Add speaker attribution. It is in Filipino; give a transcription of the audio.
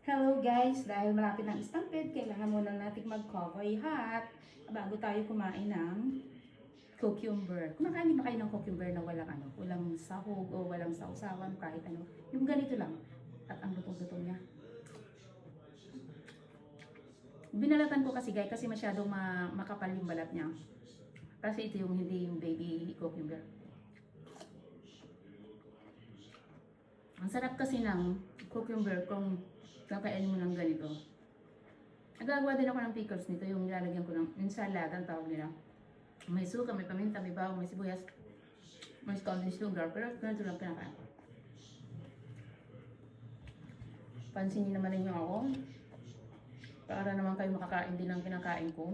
Speaker 1: Hello guys, dahil malapit ng stampede, kailangan muna natin mag-cover hot bago tayo kumain ng cucumber. Kumakain ba kayo ng cucumber na walang sahog o walang sausawan, kahit ano. Yung ganito lang. At ang lutong-lutong niya. Binalatan ko kasi guys, kasi masyadong makapal yung balat niya. Kasi ito yung hindi yung baby cucumber. Ang sarap kasi ng cucumber kung kakainin mo ng ganito. Nagagawa din ako ng pickles nito, yung nilalagyan ko ng ensalada, ang tawag nila. May suka, may paminta, may bawang, may sibuyas, may condensed sugar, pero ganito lang pinakain. Pansinin naman ninyo ako, para naman kayo makakain din ng kinakain ko.